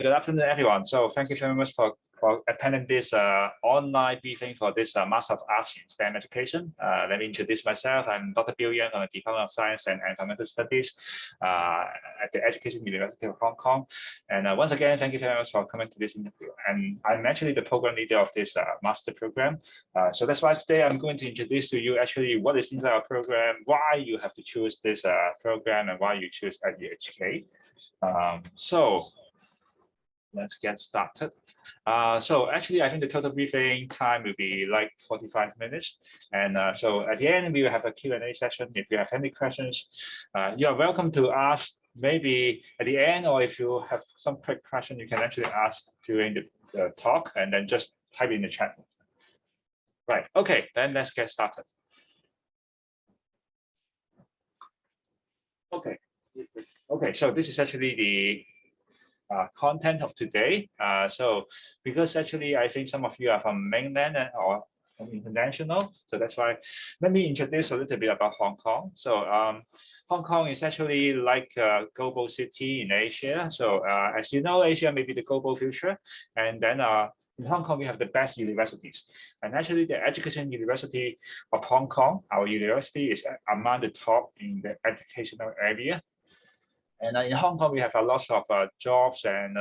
Good afternoon, everyone. So thank you very much for attending this online briefing for this Master of Arts in STEM education. Let me introduce myself. I'm Dr. Bill Yang from the Department of Science and Environmental Studies at the Education University of Hong Kong. And once again, thank you very much for coming to this interview. And I'm actually the program leader of this master program. So that's why today I'm going to introduce to you actually what is inside our program, why you have to choose this program, and why you choose EdUHK. So let's get started. So actually, I think the total briefing time will be like 45 minutes. And so at the end, we will have a Q&A session. If you have any questions, you are welcome to ask maybe at the end, or if you have some quick question, you can actually ask during the talk and then just type in the chat. Right, okay, then let's get started. Okay, so this is actually the content of today. So because actually I think some of you are from mainland or from international, so that's why let me introduce a little bit about Hong Kong. So Hong Kong is actually like a global city in Asia. So as you know, Asia may be the global future, and then in Hong Kong we have the best universities, and actually the Education University of Hong Kong, our university, is among the top in the educational area. And in Hong Kong, we have a lot of jobs and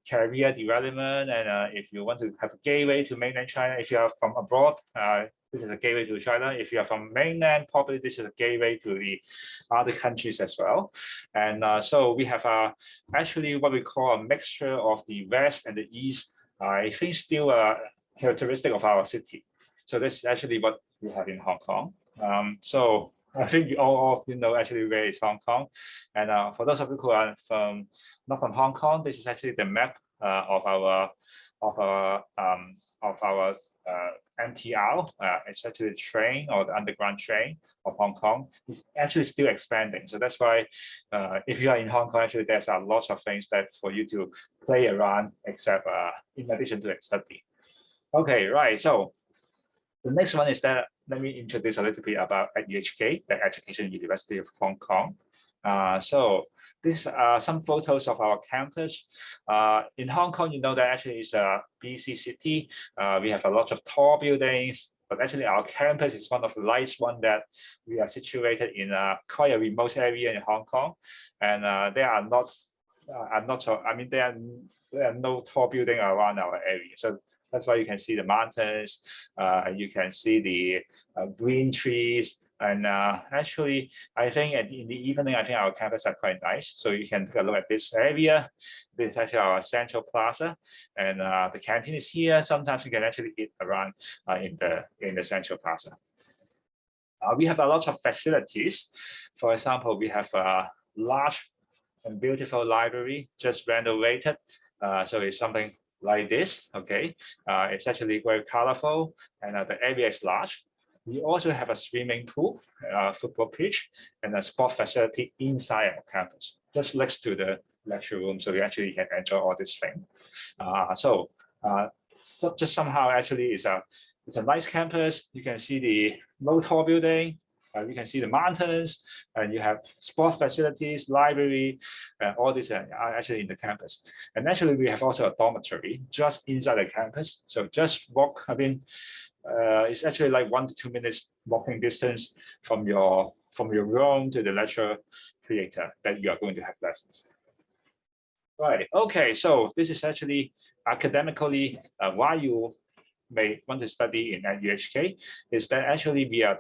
career development. And if you want to have a gateway to mainland China, if you are from abroad, this is a gateway to China. If you are from mainland, probably this is a gateway to the other countries as well. And so we have actually what we call a mixture of the West and the East. I think still a characteristic of our city. So this is actually what we have in Hong Kong. So I think all of you know actually where is Hong Kong, and for those of you who are not from Hong Kong, this is actually the map of our MTR. It's actually the train or the underground train of Hong Kong. It's actually still expanding, so that's why if you are in Hong Kong, actually there's a lot of things that for you to play around, except in addition to study. Okay, right. So the next one is that let me introduce a little bit about EdUHK, the Education University of Hong Kong. So these are some photos of our campus. In Hong Kong, you know that actually it's a busy city. We have a lot of tall buildings, but actually our campus is one of the nice one that we are situated in quite a remote area in Hong Kong. And there are no tall building around our area. So that's why you can see the mountains, you can see the green trees, and actually, I think in the evening, I think our campus are quite nice. So you can take a look at this area. This is actually our central plaza, and the canteen is here. Sometimes you can actually eat around in the central plaza. We have a lot of facilities. For example, we have a large and beautiful library just renovated. So it's something like this, okay? It's actually very colorful, and the area is large. We also have a swimming pool, football pitch, and a sport facility inside our campus, just next to the lecture room, so we actually can enjoy all this thing. So just somehow actually it's a nice campus. You can see the low tall building. You can see the mountains, and you have sport facilities, library, all these are actually in the campus. And actually, we have also a dormitory just inside the campus. So just walk, it's actually like 1 to 2 minutes walking distance from your room to the lecture theater that you are going to have lessons. Right, okay, so this is actually academically why you may want to study in EdUHK, is that actually we are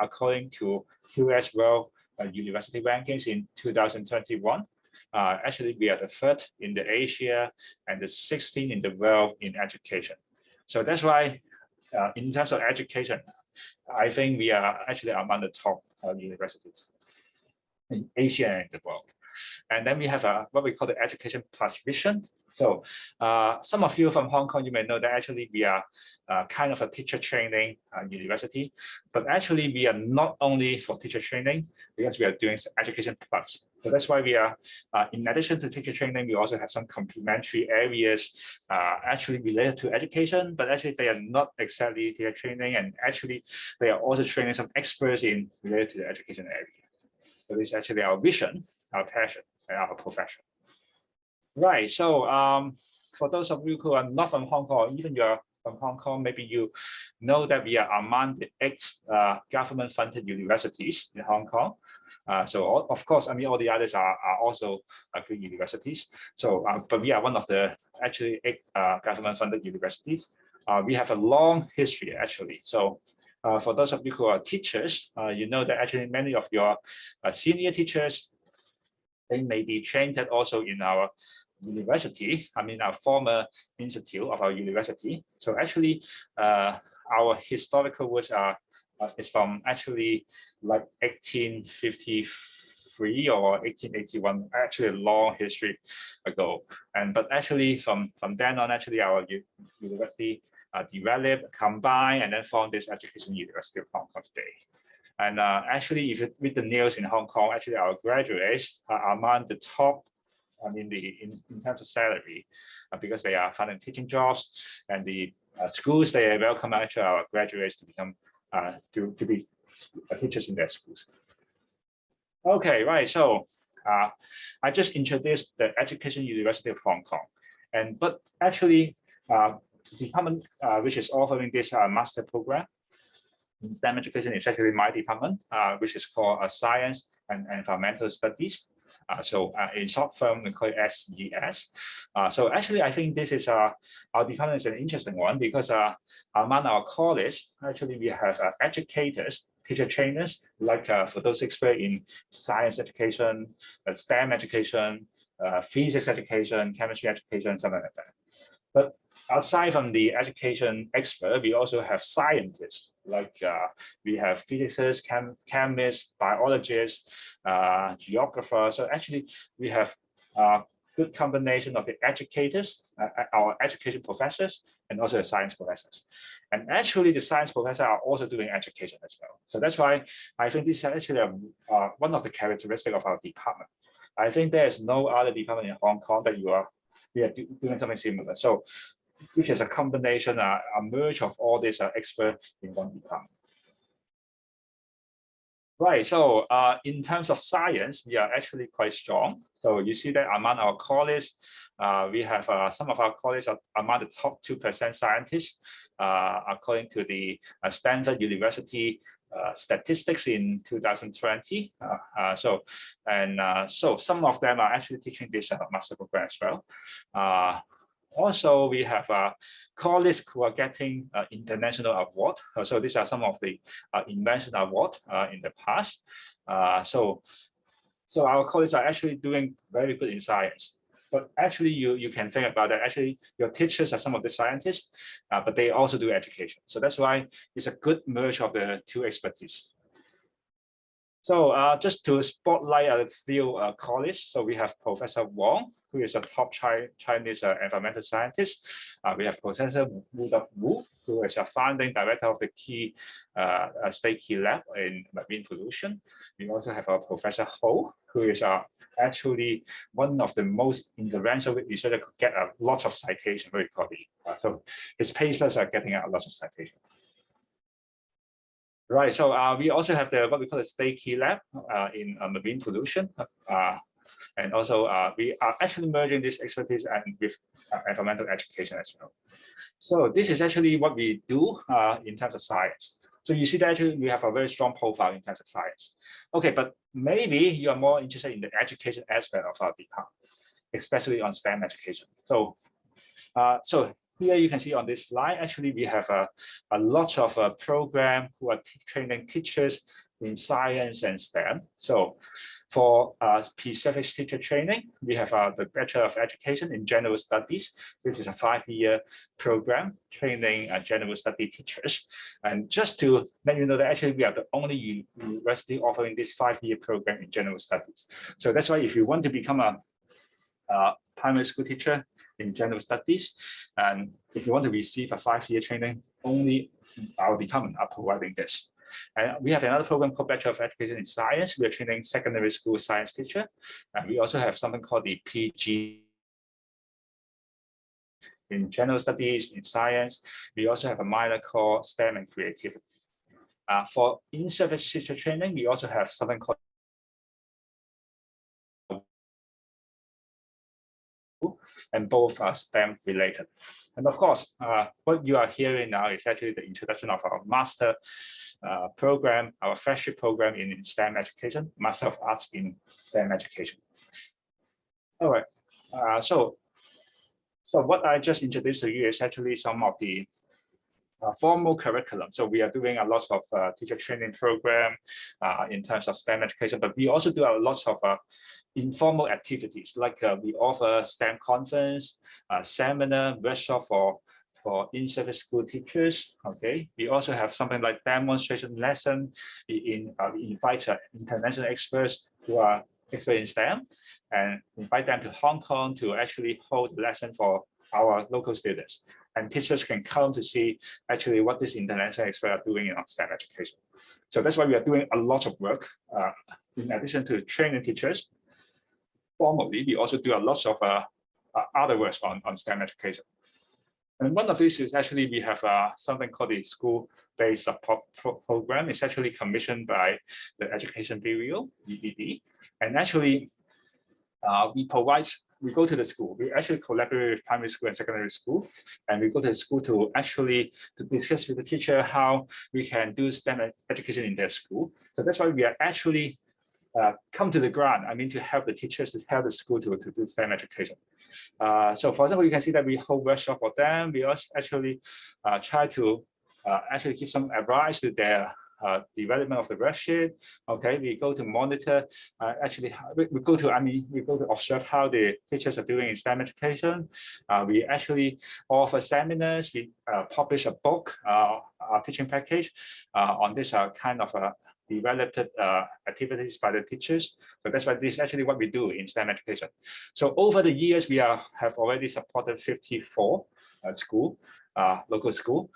according to QS World University Rankings in 2021, actually we are the 3rd in the Asia and the 16th in the world in education. So that's why in terms of education, I think we are actually among the top universities in Asia and the world. And then we have what we call the Education Plus Vision. So some of you from Hong Kong, you may know that actually we are kind of a teacher training university, but actually we are not only for teacher training, because we are doing Education Plus. So that's why we are, in addition to teacher training, we also have some complementary areas actually related to education, but actually they are not exactly teacher training, and actually they are also training some experts in related to the education area. So this is actually our vision, our passion, and our profession. Right. So for those of you who are not from Hong Kong, even you're from Hong Kong, maybe you know that we are among the 8 government-funded universities in Hong Kong. So of course, I mean, all the others are also good universities. So, but we are one of the actually 8 government-funded universities. We have a long history actually. So for those of you who are teachers, you know that actually many of your senior teachers, they may be trained also in our university, I mean our former institute of our university. So actually our historical roots is from actually like 1853 or 1881, actually a long history ago. But actually from then on, actually our university developed, combined, and then formed this Education University of Hong Kong today. And actually, if you read the news in Hong Kong, actually our graduates are among the top, I mean, in terms of salary, because they are finding teaching jobs, and the schools, they welcome actually our graduates to become to be teachers in their schools. Okay, right. So I just introduced the Education University of Hong Kong, but actually, the department which is offering this master program in STEM education is actually my department, which is called Science and Environmental Studies. So in short form, we call it SES. So actually, I think this is our department is an interesting one because among our colleagues, actually we have educators, teacher trainers, like for those experts in science education, STEM education, physics education, chemistry education, something like that. But aside from the education expert, we also have scientists, like we have physicists, chemists, biologists, geographers. So actually, we have a good combination of the educators, our education professors, and also the science professors. And actually, the science professors are also doing education as well. So that's why I think this is actually one of the characteristics of our department. I think there is no other department in Hong Kong that we are doing something similar. So, which is a combination, a merge of all these experts in one department. Right. So, in terms of science, we are actually quite strong. So you see that among our colleagues, we have some of our colleagues are among the top 2% scientists, according to the Stanford University statistics in 2020. So some of them are actually teaching this master program as well. Also, we have colleagues who are getting international award. So these are some of the invention award in the past. So our colleagues are actually doing very good in science. But actually, you can think about that. Actually, your teachers are some of the scientists, but they also do education. So that's why it's a good merge of the two expertise. So just to spotlight a few colleagues, so we have Professor Wang, who is a top Chinese environmental scientist. We have Professor Wu, who is a founding director of the State Key Lab in marine pollution. We also have Professor Ho, who is actually one of the most influential researchers who get a lot of citation, very quickly. So his papers are getting a lot of citation. Right, so we also have what we call the State Key Lab in marine pollution. And also we are actually merging this expertise with environmental education as well. So this is actually what we do in terms of science. So you see that actually we have a very strong profile in terms of science. Okay, but maybe you are more interested in the education aspect of our department, especially on STEM education. So here you can see on this slide, actually we have a lot of program who are training teachers in science and STEM. So for P-Service teacher training, we have the Bachelor of Education in General Studies, which is a 5-year program training General Study teachers. And just to let you know that actually we are the only university offering this 5-year program in General Studies. So that's why if you want to become a primary school teacher in General Studies, and if you want to receive a 5-year training, only our department are providing this. And we have another program called Bachelor of Education in Science. We are training secondary school science teacher. And we also have something called the PG in General Studies in Science. We also have a minor called STEM and Creativity. For in-service teacher training, we also have something called and both are STEM related. And of course, what you are hearing now is actually the introduction of our master program, our flagship program in STEM education, Master of Arts in STEM education. All right, so what I just introduced to you is actually some of the formal curriculum. So we are doing a lot of teacher training program in terms of STEM education, but we also do a lot of informal activities, like we offer STEM conference, seminar, workshop for in-service school teachers. Okay, we also have something like demonstration lesson. We invite international experts who are expert in STEM and invite them to Hong Kong to actually hold a lesson for our local students. And teachers can come to see actually what these international experts are doing in STEM education. So that's why we are doing a lot of work. In addition to training teachers, formally, we also do a lot of other work on STEM education. And one of these is actually we have something called the school-based support program. It's actually commissioned by the Education Bureau, EDB. And actually, we go to the school. We actually collaborate with primary school and secondary school, and we go to the school to discuss with the teacher how we can do STEM education in their school. So that's why we are actually come to the ground. I mean, to help the teachers, to help the school to do STEM education. So for example, you can see that we hold workshop for them. We also actually try to actually give some advice to their development of the worksheet. Okay, we go to monitor. We go to observe how the teachers are doing in STEM education. We actually offer seminars. We publish a book, a teaching package on this kind of developed activities by the teachers. So that's why this is actually what we do in STEM education. So over the years, we have already supported 54 local school,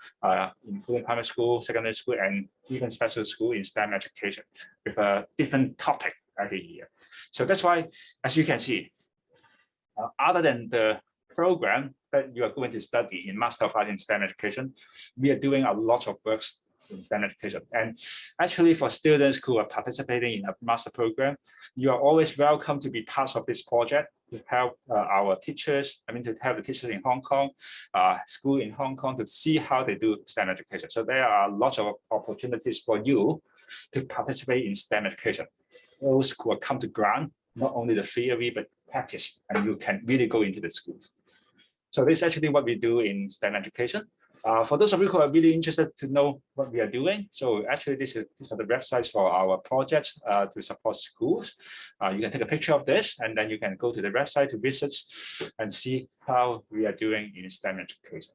including primary school, secondary school, and even special school in STEM education with a different topic every year. So that's why, as you can see, other than the program that you are going to study in Master of Arts in STEM education, we are doing a lot of works in STEM education. And actually for students who are participating in a master program, you are always welcome to be part of this project to help our teachers, to help the teachers in Hong Kong, school in Hong Kong to see how they do STEM education. So there are lots of opportunities for you to participate in STEM education. Those who will come to ground, not only the theory, but practice, and you can really go into the schools. So this is actually what we do in STEM education. For those of you who are really interested to know what we are doing, so actually these are the websites for our projects to support schools. You can take a picture of this, and then you can go to the website to visit and see how we are doing in STEM education.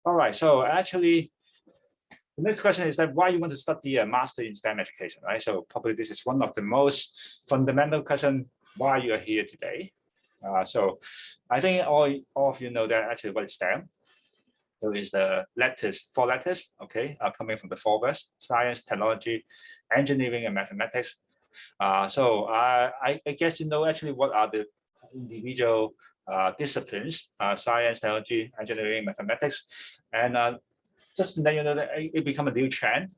All right, so actually, the next question is that why you want to study a master in STEM education, right? So probably this is one of the most fundamental questions why you are here today. So I think all of you know that actually what is STEM. So it's the letters, 4 letters, okay, coming from the 4 words: science, technology, engineering, and mathematics. So I guess you know actually what are the individual disciplines: science, technology, engineering, mathematics, and just to let you know that it become a new trend.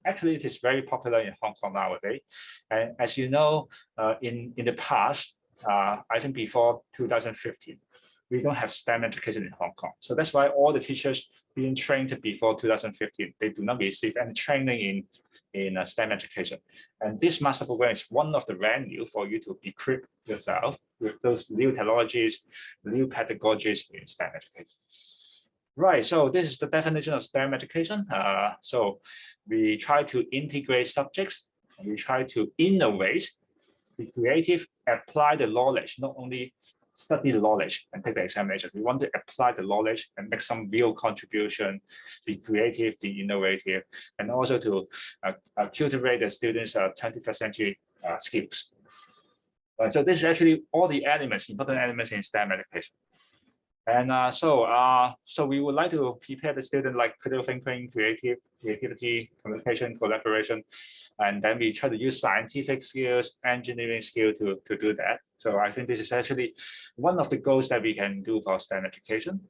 Actually, it is very popular in Hong Kong nowadays. And as you know, in the past, I think before 2015, we don't have STEM education in Hong Kong. So that's why all the teachers being trained before 2015, they do not receive any training in STEM education. And this master program is one of the venue for you to equip yourself with those new technologies, new pedagogies in STEM education. Right, so this is the definition of STEM education. So we try to integrate subjects, we try to innovate, be creative, apply the knowledge, not only study the knowledge and take the examinations. We want to apply the knowledge and make some real contribution, be creative, be innovative, and also to cultivate the students' 21st century skills. So this is actually all the elements, important elements in STEM education. And so we would like to prepare the student like critical thinking, creativity, communication, collaboration, and then we try to use scientific skills, engineering skill to do that. So I think this is actually one of the goals that we can do for STEM education.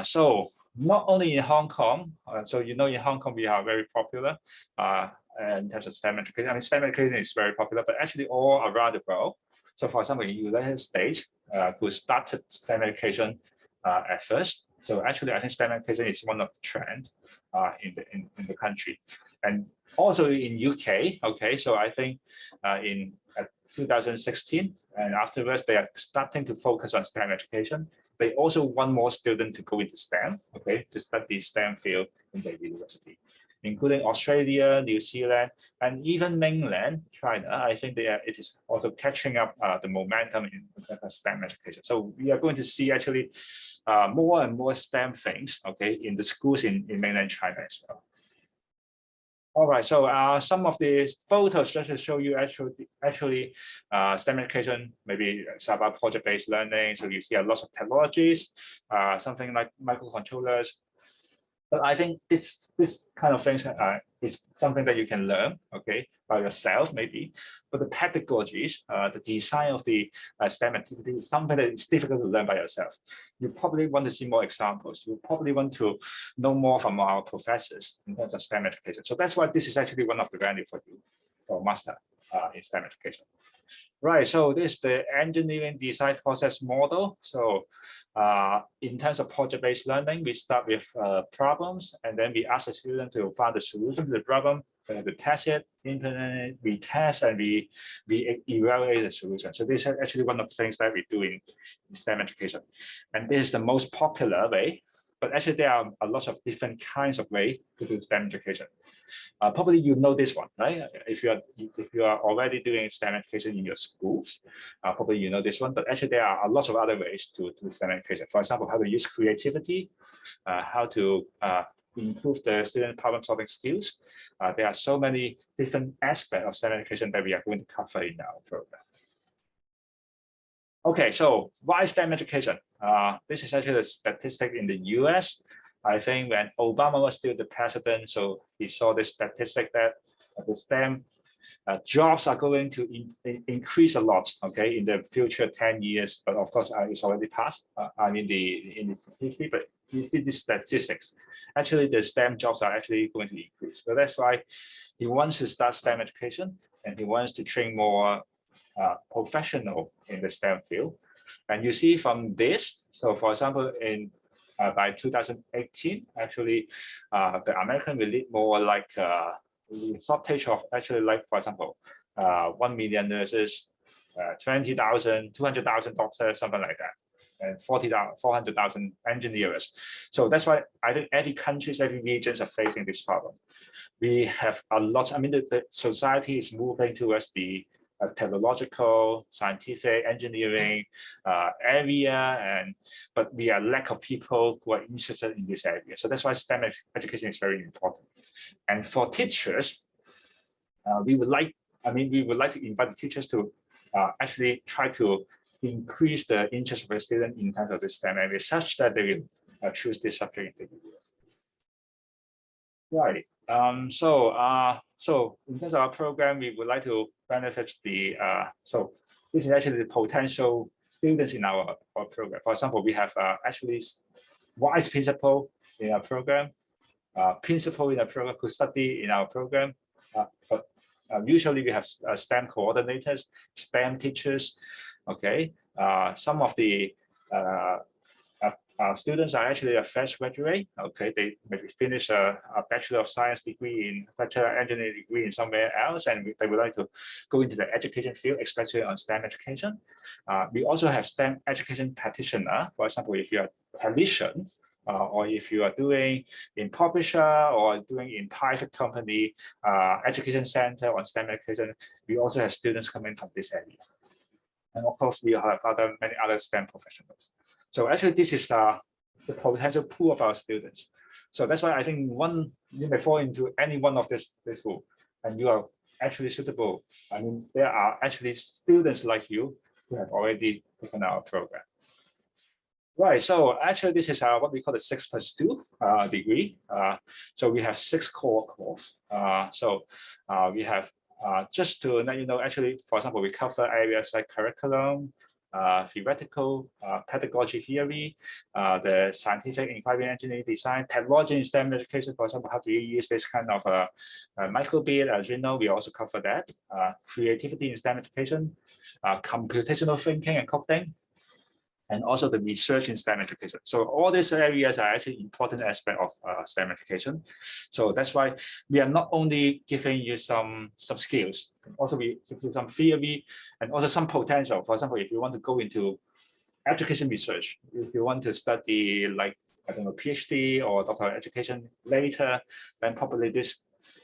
So not only in Hong Kong, so you know in Hong Kong we are very popular in terms of STEM education. I mean STEM education is very popular, but actually all around the world, So for example, in the United States, who started STEM education at first. So actually, I think STEM education is one of the trends in the country. And also in UK, okay, so I think in 2016 and afterwards, they are starting to focus on STEM education. They also want more students to go into STEM, okay, to study STEM field in the university, including Australia, New Zealand, and even mainland China. I think it is also catching up the momentum in STEM education. So we are going to see actually more and more STEM things, okay, in the schools in mainland China as well. All right, so some of the photos just to show you actually STEM education, maybe it's about project-based learning. So you see a lot of technologies, something like microcontrollers. But I think this kind of things is something that you can learn, okay, by yourself maybe. But the pedagogies, the design of the STEM activity is something that is difficult to learn by yourself. You probably want to see more examples. You probably want to know more from our professors in terms of STEM education. So that's why this is actually one of the value for you, for master in STEM education. Right, so this is the engineering design process model. So in terms of project-based learning, we start with problems, and then we ask the student to find the solution to the problem, we test it, implement it, we test, and we evaluate the solution. So this is actually one of the things that we do in STEM education. And this is the most popular way. But actually, there are a lot of different kinds of ways to do STEM education. Probably you know this one, right? If you are already doing STEM education in your schools, probably you know this one. But actually, there are a lot of other ways to do STEM education. For example, how to use creativity, how to improve the student problem-solving skills. There are so many different aspects of STEM education that we are going to cover in our program. Okay, so why STEM education? This is actually a statistic in the US. I think when Obama was still the president, so he saw this statistic that the STEM jobs are going to increase a lot, okay, in the future 10 years. But of course, it's already passed. I mean, in the history, but you see these statistics. Actually, the STEM jobs are actually going to increase. So that's why he wants to start STEM education, and he wants to train more professional in the STEM field. And you see from this, so for example, by 2018, actually, the American will need more like shortage of actually, like, for example, 1 million nurses, 20,000, 200,000 doctors, something like that, and 400,000 engineers. So that's why I think every countries, every regions are facing this problem. We have a lot, I mean, the society is moving towards the technological, scientific, engineering area, but we are lack of people who are interested in this area. So that's why STEM education is very important. And for teachers, we would like to invite the teachers to actually try to increase the interest of the student in terms of the STEM area, such that they will choose this subject in the year. Right. So in terms of our program, we would like to benefit the so this is actually the potential students in our program. For example, we have actually vice principal in our program, principal in our program who study in our program. But usually we have STEM coordinators, STEM teachers. Okay, some of the students are actually a fresh graduate. Okay, they maybe finish a Bachelor of Science degree Bachelor of Engineering degree in somewhere else, and they would like to go into the education field, especially on STEM education. We also have STEM education practitioner. For example, if you are a technician, or if you are doing in publisher or doing in private company, education center on STEM education, we also have students coming from this area. And of course, we have many other STEM professionals. So actually, this is the potential pool of our students. So that's why I think you may fall into any one of this pool, and you are actually suitable. I mean, there are actually students like you who have already taken our program. Right, so actually this is what we call the 6+2 degree. So we have 6 core courses. We have, just to let you know, actually, for example, we cover areas like curriculum, theoretical pedagogy theory, the scientific inquiry, engineering design, technology in STEM education, for example, how do you use this kind of microbit, as you know, we also cover that, creativity in STEM education, computational thinking and coding, and also the research in STEM education. So all these areas are actually important aspect of STEM education. So that's why we are not only giving you some skills, also we give you some theory and also some potential. For example, if you want to go into education research, if you want to study like, I don't know, PhD or doctoral education later, then probably this,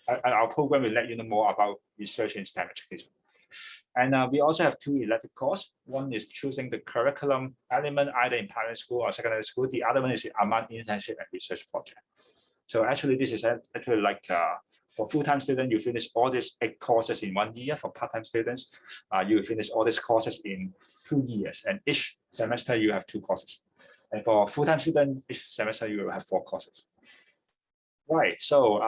our program will let you know more about research in STEM education. And we also have two elective courses. One is choosing the curriculum element either in primary school or secondary school. The other one is among internship and research project. So actually, this is actually like for full-time students, you finish all these 8 courses in 1 year. For part-time students, you finish all these courses in 2 years. And each semester you have 2 courses. And for full-time students, each semester you will have 4 courses. Right. So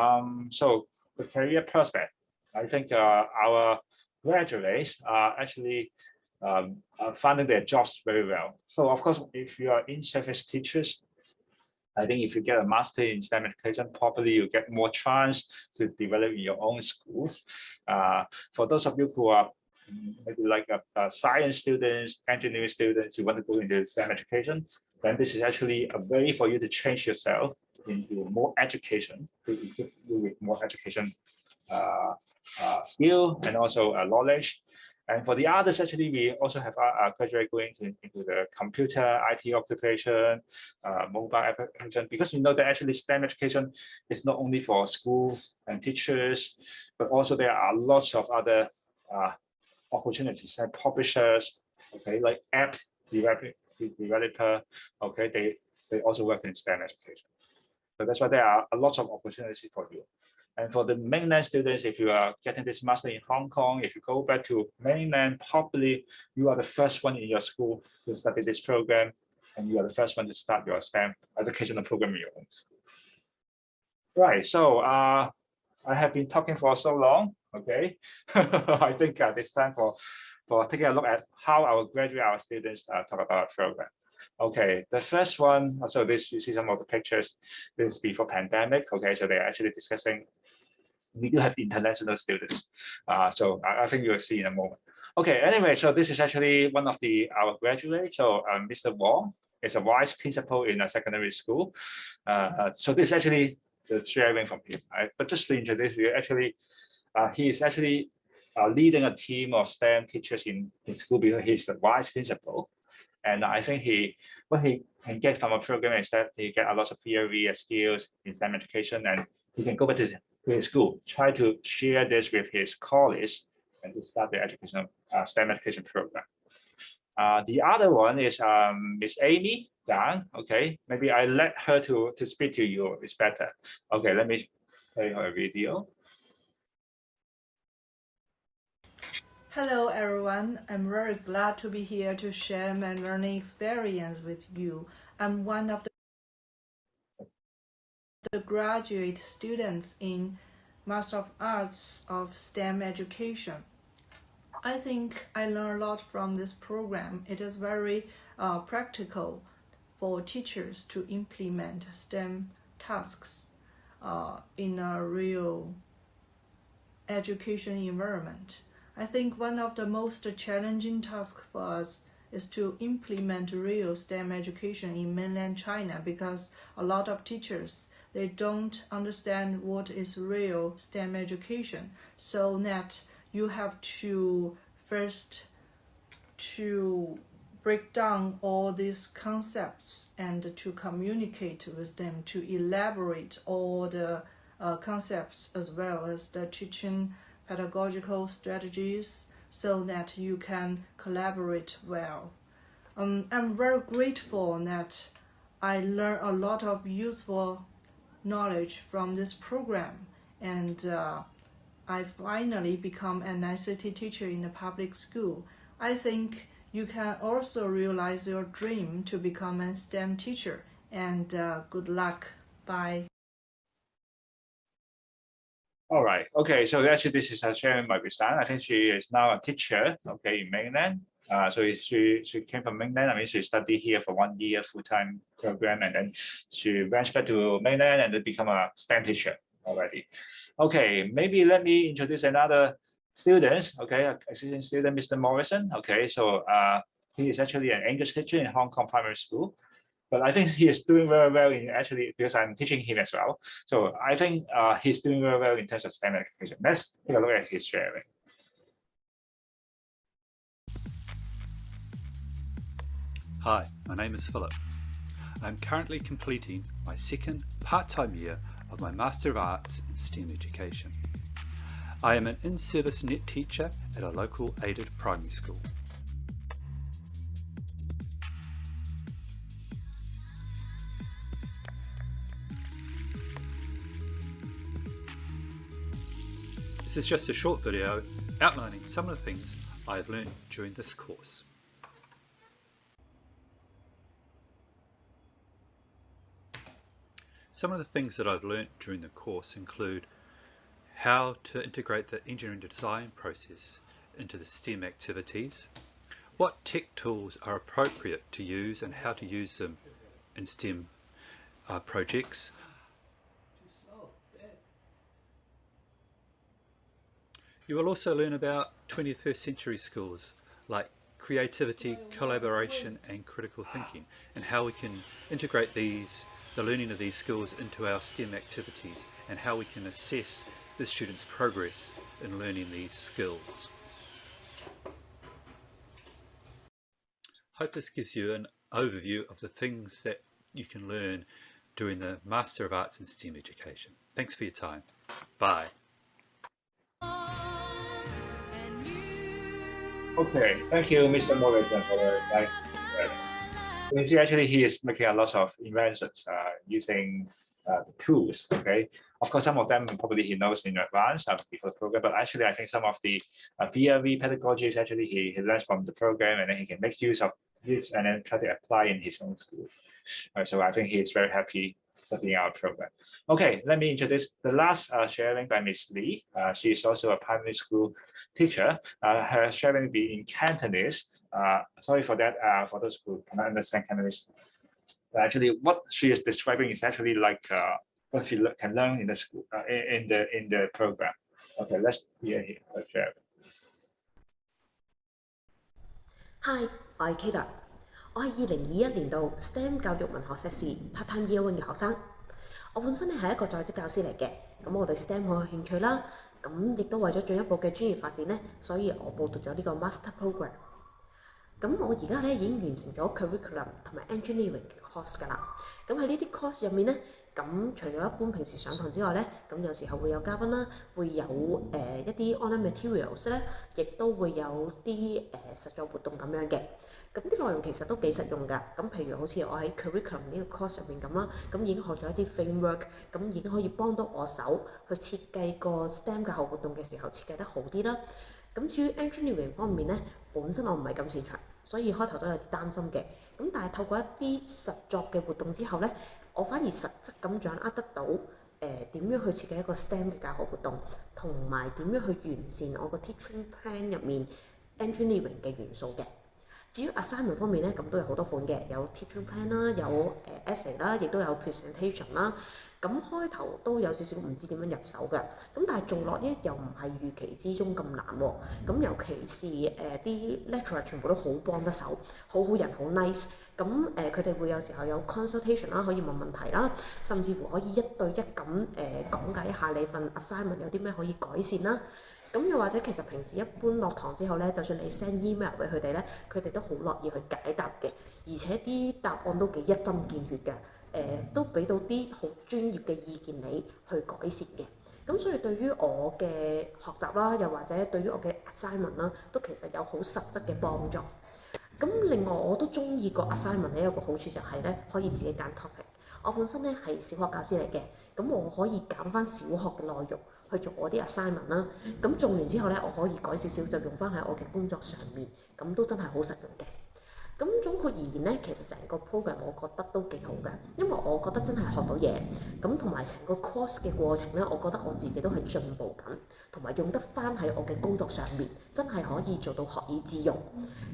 so the career prospect, I think our graduates are actually finding their jobs very well. So of course, if you are in-service teachers, I think if you get a master in STEM education, probably you get more chance to develop in your own school. For those of you who are maybe like a science students, engineering students, you want to go into STEM education, then this is actually a way for you to change yourself into more education, to equip you with more education skill and also knowledge. And for the others, actually, we also have graduate going into the computer, IT occupation, mobile application, because you know that actually STEM education is not only for schools and teachers, but also there are lots of other opportunities like publishers, okay, like app developer, okay, they also work in STEM education. So that's why there are a lot of opportunities for you. And for the mainland students, if you are getting this master in Hong Kong, if you go back to mainland, probably you are the first one in your school to study this program, and you are the first one to start your STEM educational program in your own school. Right, so I have been talking for so long, okay? I think it's time for taking a look at how our students talk about our program. Okay, the first one, so this, you see some of the pictures, this is before pandemic, okay, so they're actually discussing, we do have international students, so I think you'll see in a moment. Okay, anyway, so this is actually one of our graduates, so Mr. Wong is a vice principal in a secondary school. So this is actually the sharing from him, but just to introduce you, actually, he is actually leading a team of STEM teachers in school because he's the vice principal. And I think what he can get from a program is that he get a lot of theory and skills in STEM education, and he can go back to his school, try to share this with his colleagues, and to start the STEM education program. The other one is Miss Amy Yang. Okay, maybe I let her to speak to you. It's better. Okay, let me play her video. Hello everyone, I'm very glad to be here to share my learning experience with you. I'm one of the graduate students in Master of Arts of STEM education. I think I learned a lot from this program. It is very practical for teachers to implement STEM tasks in a real education environment. I think one of the most challenging tasks for us is to implement real STEM education in mainland China, because a lot of teachers, they don't understand what is real STEM education. So that you have to first to break down all these concepts and to communicate with them, to elaborate all the concepts as well as the teaching pedagogical strategies so that you can collaborate well. I'm very grateful that I learned a lot of useful knowledge from this program, and I finally become an ICT teacher in a public school. I think you can also realize your dream to become a STEM teacher, and good luck. Bye. All right. Okay. So actually, this is Sharon Magistan. I think she is now a teacher, okay, in mainland. So she came from mainland. I mean, she studied here for 1 year full-time program, and then she went back to mainland and then become a STEM teacher already. Okay, maybe let me introduce another student. Okay, assistant student, Mr. Morrison. Okay, so he is actually an English teacher in Hong Kong primary school. But I think he is doing very well in actually because I'm teaching him as well. So I think he's doing very well in terms of STEM education. Let's take a look at his sharing. Hi, my name is Philip. I'm currently completing my second part-time year of my Master of Arts in STEM education. I am an in-service net teacher at a local aided primary school. This is just a short video outlining some of the things I have learned during this course. Some of the things that I've learned during the course include how to integrate the engineering design process into the STEM activities, what tech tools are appropriate to use and how to use them in STEM projects. You will also learn about 21st century skills like creativity, collaboration and critical thinking, and how we can integrate the learning of these skills into our STEM activities and how we can assess the students' progress in learning these skills. Hope this gives you an overview of the things that you can learn during the Master of Arts in STEM education. Thanks for your time. Bye. Okay, thank you, Mr. Morrison, for the nice. You can see actually he is making a lot of inventions using the tools. Okay, of course some of them probably he knows in advance before the program, but actually I think some of the VLV pedagogies actually he learns from the program, and then he can make use of this and then try to apply in his own school. So I think he is very happy studying our program. Okay, let me introduce the last sharing by Ms. Lee. She is also a primary school teacher. Her sharing will be in Cantonese. Sorry for that, for those who cannot understand Cantonese. Actually, what she is describing is actually like what she can learn in the school, in the program. Okay, let's hear her sharing. Hi, 我係 Kate。我係2021年度 STEM 教育文學碩士 Part-time Year 1嘅學生。我本身咧係一個在職教師嚟嘅，咁我對 STEM 好有興趣啦。咁亦都為咗進一步嘅專業發展咧，所以我報讀咗呢個 Master Program。咁我而家咧已經完成咗 Curriculum 同埋 Engineering 嘅 course 㗎啦。咁喺呢啲 course 入面咧，咁除咗一般平時上堂之外咧，咁有時候會有嘉賓啦，會有一啲 online materials 咧，亦都會有啲實作活動咁樣嘅。咁啲內容其實都幾實用㗎。咁譬如好似我喺 curriculum 呢個 course 入面咁啦，咁已經學咗一啲 framework， 咁已經可以幫到我手去設計個 STEM 教學活動嘅時候設計得好啲啦。咁至於 engineering 方面咧，本身我唔係咁擅長，所以開頭都有啲擔心嘅。咁但係透過一啲實作嘅活動之後咧，我反而實質咁掌握得到點樣去設計一個 STEM 嘅教學活動，同埋點樣去完善我個 teaching plan 入面 engineering 嘅元素嘅。至於 assignment 方面咧，咁都有好多款嘅，有 teaching plan 啦，有essay 啦，亦都有 presentation 啦。咁開頭都有少少唔知點樣入手嘅，咁但係做落咧又唔係預期之中咁難喎。咁尤其是啲 lecturer 全部都好幫得手，好人，好 nice。咁佢哋會有時候有 consultation 啦，可以問問題啦，甚至乎可以一對一咁講解一下你份 assignment 有啲咩可以改善啦。咁又或者其實平時一般落堂之後咧，就算你 send email 俾佢哋咧，佢哋都好樂意去解答嘅，而且啲答案都幾一針見血嘅，都俾到啲好專業嘅意見你去改善嘅。咁所以對於我嘅學習啦，又或者對於我嘅 assignment 啦，都其實有好實質嘅幫助。咁另外我都中意個 assignment 咧，有個好處就係咧，可以自己揀 topic。我本身咧係小學教師嚟嘅，咁我可以揀翻小學嘅內容去做我啲 assignment 啦。咁做完之後咧，我可以改少少就用翻喺我嘅工作上面，咁都真係好實用嘅。咁總括而言咧，其實成個 program 我覺得都幾好嘅，因為我覺得真係學到嘢，咁同埋成個 course 嘅過程咧，我覺得我自己都係進步緊，同埋用得翻喺我嘅工作上面，真係可以做到學以致用。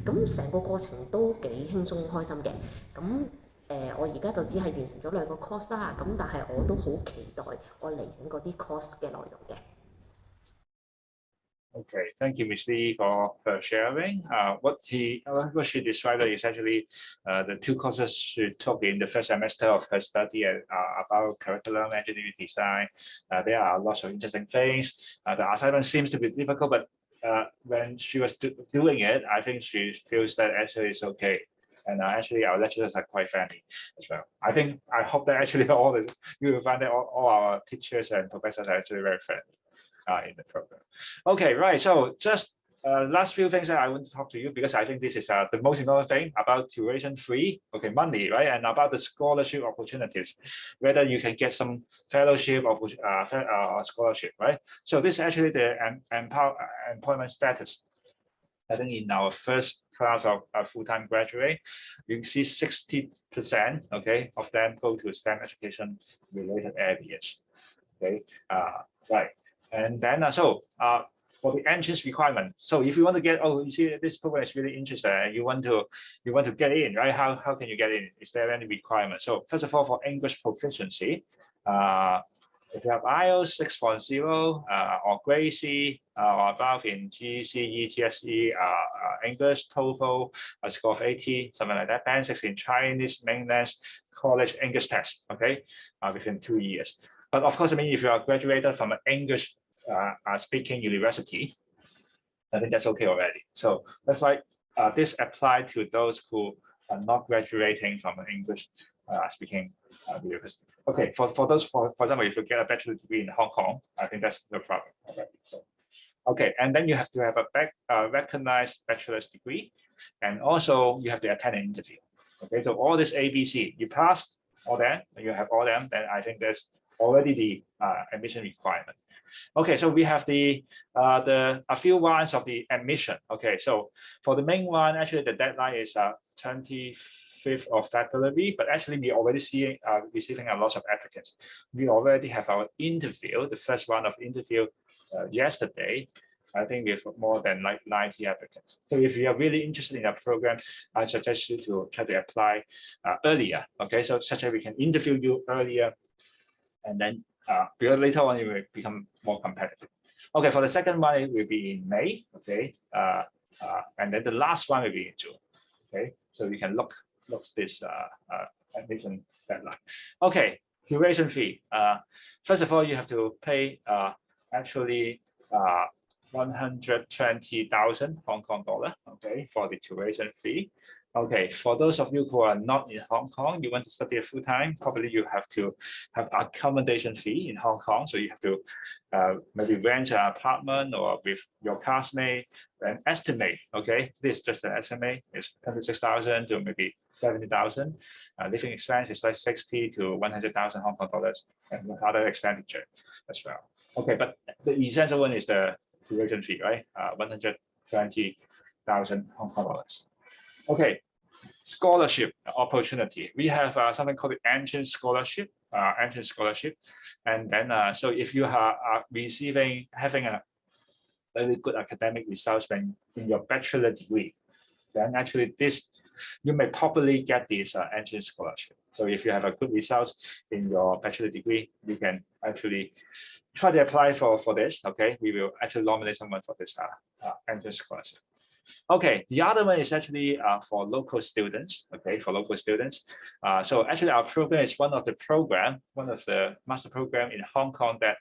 咁成個過程都幾輕鬆開心嘅。咁我而家就只係完成咗2個 course 啦，咁但係我都好期待我嚟緊嗰啲 course 嘅內容嘅。Okay, thank you, Ms. Lee, for sharing. What she described is actually the 2 courses she took in the first semester of her study about curriculum engineering design. There are lots of interesting things. The assignment seems to be difficult, but when she was doing it, I think she feels that actually it's okay. And actually, our lecturers are quite friendly as well. I hope that actually you will find that all our teachers and professors are actually very friendly in the program. Okay, right. So just last few things that I want to talk to you, because I think this is the most important thing about tuition fee, okay, money, right? And about the scholarship opportunities, whether you can get some fellowship or scholarship, right? So this is actually the employment status. I think in our first class of full-time graduate, you see 60%, okay, of them go to STEM education related areas, okay, right. And then for the entrance requirement, so if you want to get, you see this program is really interesting, and you want to get in, right? How can you get in? Is there any requirement? So first of all, for English proficiency, if you have IELTS 6.0 or grade C or above in GCE, GSE, English, TOEFL, a score of 80, something like that. Band 6 in Chinese, mainland college English test, okay, within 2 years. But of course, I mean, if you are graduated from an English speaking university, I think that's okay already. So that's why this applies to those who are not graduating from an English speaking university. Okay, for those, for example, if you get a bachelor's degree in Hong Kong, I think that's no problem already. So, okay, and then you have to have a recognized bachelor's degree, and also you have to attend an interview. Okay, so all this ABC, you passed all that, you have all them, then I think that's already the admission requirement. Okay, so we have a few rounds of the admission. Okay, so for the main one, actually the deadline is 25th of February, but actually we already receiving a lot of applicants. We already have our interview, the first round of interview yesterday. I think we have more than like 90 applicants. So if you are really interested in a program, I suggest you to try to apply earlier. Okay, so such that we can interview you earlier, and then because later on it will become more competitive. Okay, for the second one, it will be in May. Okay, and then the last one will be in June. Okay, so you can look this admission deadline. Okay, tuition fee. First of all, you have to pay actually 120,000 Hong Kong dollar. Okay, for the tuition fee. Okay, for those of you who are not in Hong Kong, you want to study full time, probably you have to have accommodation fee in Hong Kong. So you have to maybe rent an apartment or with your classmate and estimate. Okay, this is just an estimate. It's 26,000 to maybe 70,000. Living expense is like 60 to 100,000 Hong Kong dollars, and other expenditure as well. Okay, but the essential one is the tuition fee, right? 120,000 Hong Kong dollars. Okay, scholarship opportunity. We have something called the entrance scholarship. And then so if you are having a very good academic results in your bachelor degree, then actually you may probably get this entrance scholarship. So if you have a good results in your bachelor degree, you can actually try to apply for this. Okay, we will actually nominate someone for this entrance scholarship. Okay, the other one is actually for local students. Okay, for local students. So actually our program is one of the master program in Hong Kong that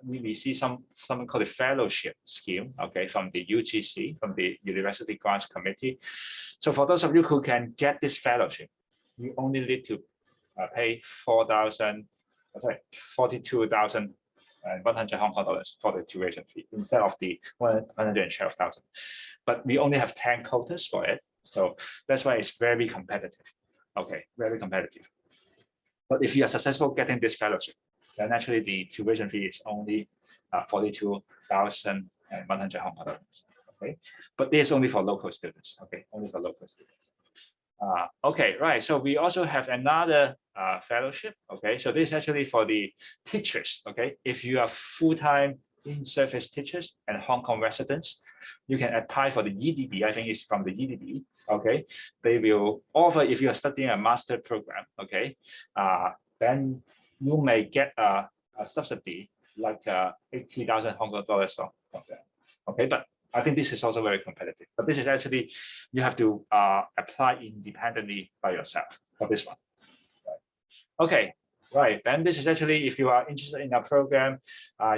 we see something called a fellowship scheme. Okay, from the UGC, from the University Grants Committee. So for those of you who can get this fellowship, you only need to pay 42,100 Hong Kong dollars for the tuition fee instead of the 112,000. But we only have 10 quotas for it, so that's why it's very competitive. Okay, very competitive. But if you are successful getting this fellowship, then actually the tuition fee is only 42,100 Hong Kong dollars. Okay, but this is only for local students. Okay, only for local students. Okay, right. So we also have another fellowship. Okay, so this is actually for the teachers. Okay, if you are full-time in-service teachers and Hong Kong residents, you can apply for the EDB. I think it's from the EDB. Okay, they will offer if you are studying a master program. Okay, then you may get a subsidy like 80,000 Hong Kong dollars from them. Okay, but I think this is also very competitive, but this is actually, you have to apply independently by yourself for this one. Right. Okay, right. Then this is actually, if you are interested in our program,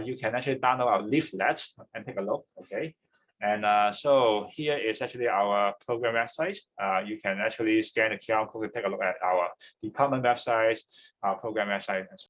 you can actually download our leaflet and take a look. Okay. And so here is actually our program website. You can actually scan the QR code to take a look at our department website, our program website, and so